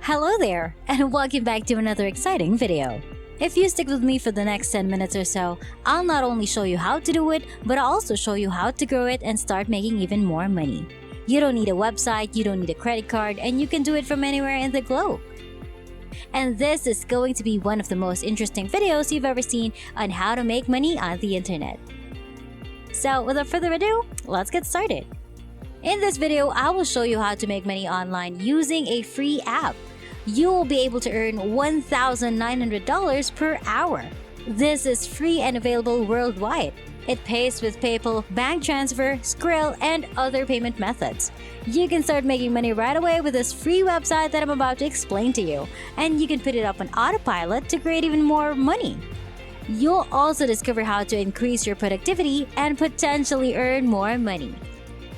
Hello there, and welcome back to another exciting video. If you stick with me for the next 10 minutes or so, I'll not only show you how to do it, but I'll also show you how to grow it and start making even more money. You don't need a website, you don't need a credit card, and you can do it from anywhere in the globe. And this is going to be one of the most interesting videos you've ever seen on how to make money on the internet. So without further ado, let's get started. In this video, I will show you how to make money online using a free app. You will be able to earn $1,900 per hour. This is free and available worldwide. It pays with PayPal, bank transfer, Skrill, and other payment methods. You can start making money right away with this free website that I'm about to explain to you, and you can put it up on autopilot to create even more money. You'll also discover how to increase your productivity and potentially earn more money.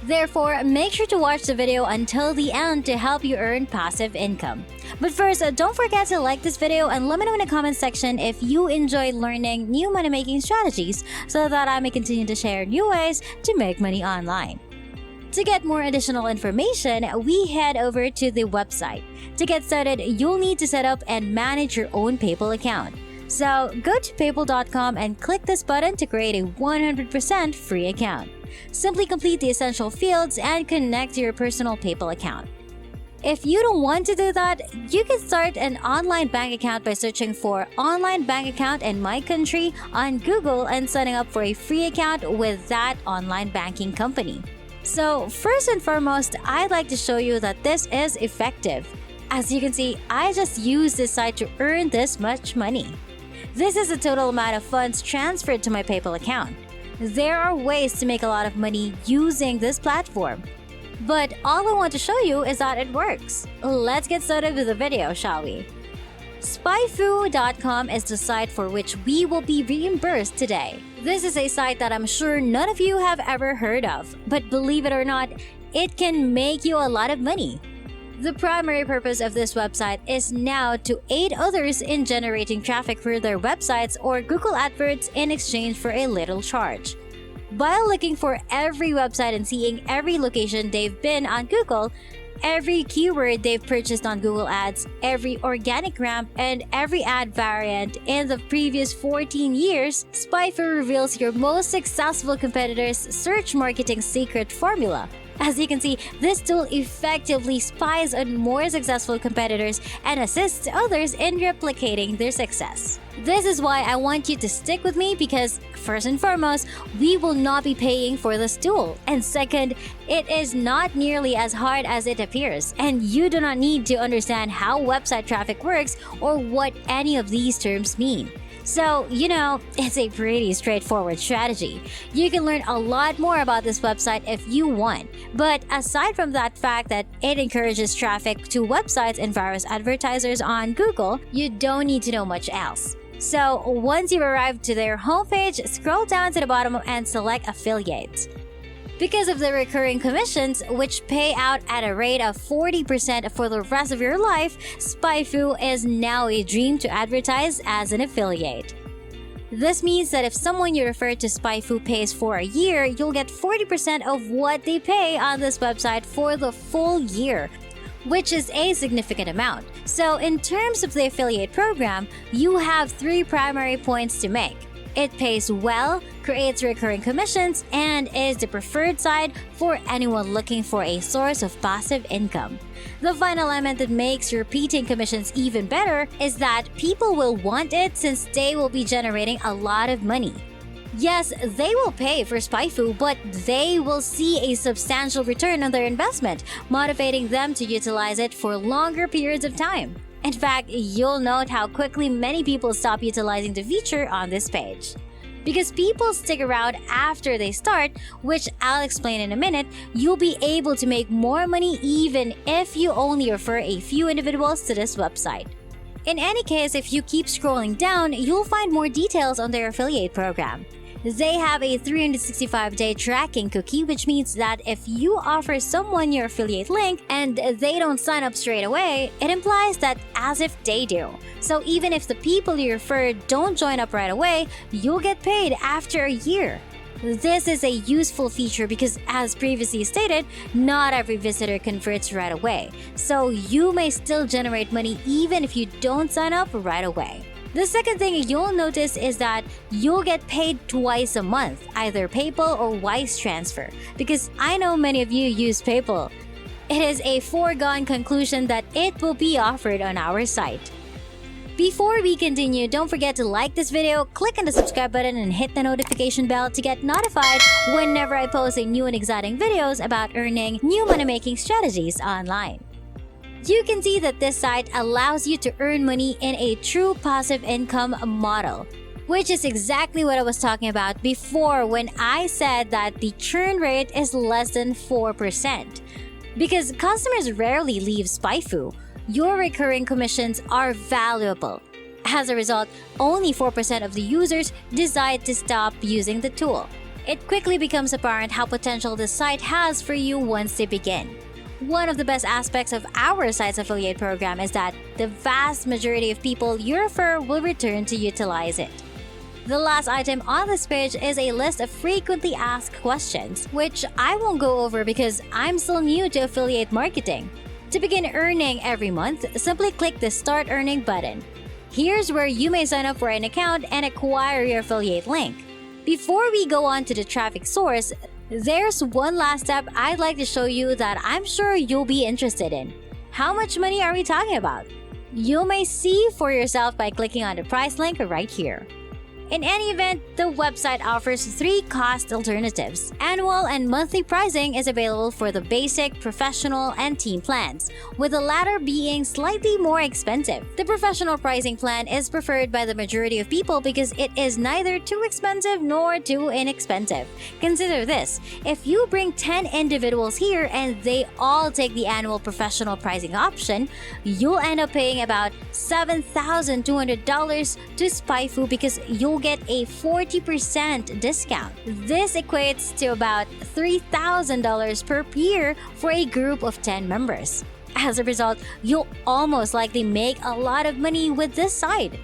Therefore, make sure to watch the video until the end to help you earn passive income. But first, don't forget to like this video and let me know in the comment section if you enjoy learning new money-making strategies so that I may continue to share new ways to make money online. To get more additional information, we head over to the website. To get started, you'll need to set up and manage your own PayPal account. So go to paypal.com and click this button to create a 100% free account. Simply complete the essential fields and connect to your personal PayPal account. If you don't want to do that, you can start an online bank account by searching for online bank account in my country on Google and signing up for a free account with that online banking company. So first and foremost, I'd like to show you that this is effective. As you can see, I just used this site to earn this much money. This is the total amount of funds transferred to my PayPal account. There are ways to make a lot of money using this platform. But all I want to show you is that it works. Let's get started with the video, shall we? SpyFu.com is the site for which we will be reimbursed today. This is a site that I'm sure none of you have ever heard of, but believe it or not, it can make you a lot of money. The primary purpose of this website is now to aid others in generating traffic for their websites or Google adverts in exchange for a little charge. By looking for every website and seeing every location they've been on Google, every keyword they've purchased on Google Ads, every organic ramp, and every ad variant in the previous 14 years, SpyFu reveals your most successful competitors' search marketing secret formula. As you can see, this tool effectively spies on more successful competitors and assists others in replicating their success. This is why I want you to stick with me because, first and foremost, we will not be paying for this tool. And second, it is not nearly as hard as it appears, and you do not need to understand how website traffic works or what any of these terms mean. So, it's a pretty straightforward strategy. You can learn a lot more about this website if you want. But aside from that fact that it encourages traffic to websites and various advertisers on Google, you don't need to know much else. So, once you've arrived to their homepage, scroll down to the bottom and select Affiliates. Because of the recurring commissions, which pay out at a rate of 40% for the rest of your life, SpyFu is now a dream to advertise as an affiliate. This means that if someone you refer to SpyFu pays for a year, you'll get 40% of what they pay on this website for the full year, which is a significant amount. So in terms of the affiliate program, you have 3 primary points to make. It pays well, creates recurring commissions, and is the preferred site for anyone looking for a source of passive income. The final element that makes repeating commissions even better is that people will want it since they will be generating a lot of money. Yes, they will pay for SpyFu, but they will see a substantial return on their investment, motivating them to utilize it for longer periods of time. In fact, you'll note how quickly many people stop utilizing the feature on this page. Because people stick around after they start, which I'll explain in a minute, you'll be able to make more money even if you only refer a few individuals to this website. In any case, if you keep scrolling down, you'll find more details on their affiliate program. They have a 365-day tracking cookie, which means that if you offer someone your affiliate link and they don't sign up straight away, it implies that as if they do. So even if the people you refer don't join up right away, you'll get paid after a year. This is a useful feature because, as previously stated, not every visitor converts right away, so you may still generate money even if you don't sign up right away. The second thing you'll notice is that you'll get paid twice a month, either PayPal or Wise Transfer, because I know many of you use PayPal. It is a foregone conclusion that it will be offered on our site. Before we continue, don't forget to like this video, click on the subscribe button, and hit the notification bell to get notified whenever I post a new and exciting videos about earning new money-making strategies online. You can see that this site allows you to earn money in a true passive income model, which is exactly what I was talking about before when I said that the churn rate is less than 4%. Because customers rarely leave SpyFu, your recurring commissions are valuable. As a result, only 4% of the users decide to stop using the tool. It quickly becomes apparent how potential the site has for you once they begin. One of the best aspects of our site's affiliate program is that the vast majority of people you refer will return to utilize it. The last item on this page is a list of frequently asked questions, which I won't go over because I'm still new to affiliate marketing. To begin earning every month, simply click the Start Earning button. Here's where you may sign up for an account and acquire your affiliate link. Before we go on to the traffic source, there's one last step I'd like to show you that I'm sure you'll be interested in. How much money are we talking about? You may see for yourself by clicking on the price link right here. In any event, the website offers 3 cost alternatives. Annual and monthly pricing is available for the basic, professional, and team plans, with the latter being slightly more expensive. The professional pricing plan is preferred by the majority of people because it is neither too expensive nor too inexpensive. Consider this: if you bring 10 individuals here and they all take the annual professional pricing option, you'll end up paying about $7,200 to SpyFu because you'll get a 40% discount. This equates to about $3,000 per year for a group of 10 members. As a result, you'll almost likely make a lot of money with this site.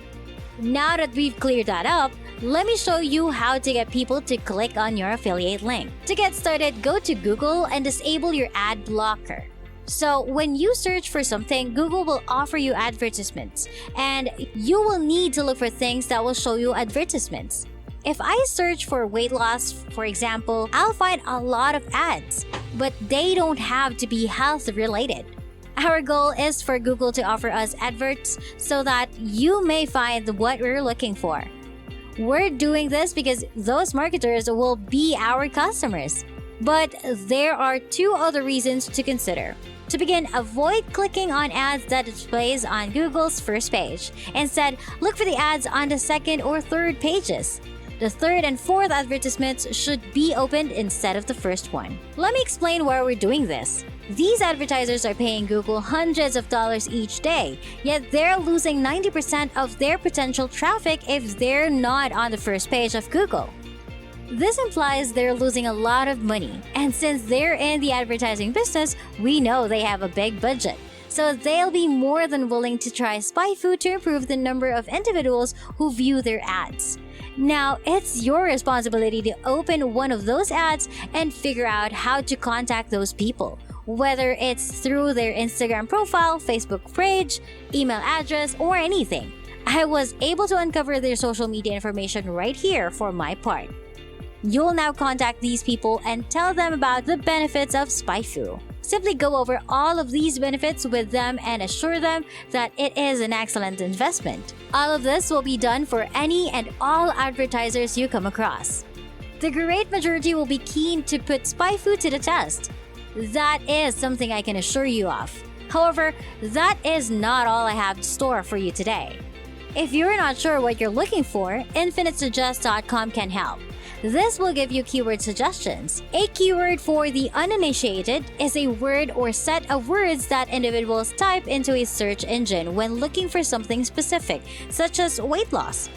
Now that we've cleared that up, let me show you how to get people to click on your affiliate link. To get started, go to Google and disable your ad blocker. So when you search for something, Google will offer you advertisements, and you will need to look for things that will show you advertisements. If I search for weight loss, for example, I'll find a lot of ads, but they don't have to be health related. Our goal is for Google to offer us adverts so that you may find what we're looking for. We're doing this because those marketers will be our customers. But there are 2 other reasons to consider. To begin, avoid clicking on ads that displays on Google's first page. Instead, look for the ads on the second or third pages. The third and fourth advertisements should be opened instead of the first one. Let me explain why we're doing this. These advertisers are paying Google hundreds of dollars each day, yet they're losing 90% of their potential traffic if they're not on the first page of Google. This implies they're losing a lot of money, and since they're in the advertising business, we know they have a big budget. So they'll be more than willing to try SpyFu to improve the number of individuals who view their ads. Now, it's your responsibility to open one of those ads and figure out how to contact those people, whether it's through their Instagram profile, Facebook page, email address, or anything. I was able to uncover their social media information right here for my part. You'll now contact these people and tell them about the benefits of SpyFu. Simply go over all of these benefits with them and assure them that it is an excellent investment. All of this will be done for any and all advertisers you come across. The great majority will be keen to put SpyFu to the test. That is something I can assure you of. However, that is not all I have in store for you today. If you're not sure what you're looking for, InfiniteSuggest.com can help. This will give you keyword suggestions. A keyword for the uninitiated is a word or set of words that individuals type into a search engine when looking for something specific, such as weight loss.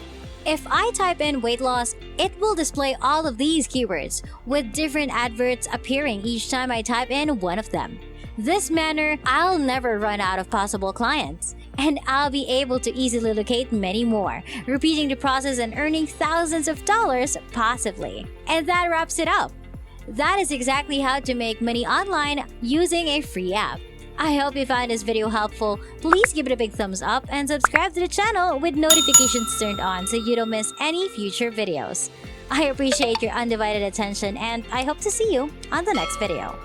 If I type in weight loss, it will display all of these keywords, with different adverts appearing each time I type in one of them. This manner, I'll never run out of possible clients. And I'll be able to easily locate many more, repeating the process and earning thousands of dollars passively. And that wraps it up. That is exactly how to make money online using a free app. I hope you found this video helpful. Please give it a big thumbs up and subscribe to the channel with notifications turned on so you don't miss any future videos. I appreciate your undivided attention and I hope to see you on the next video.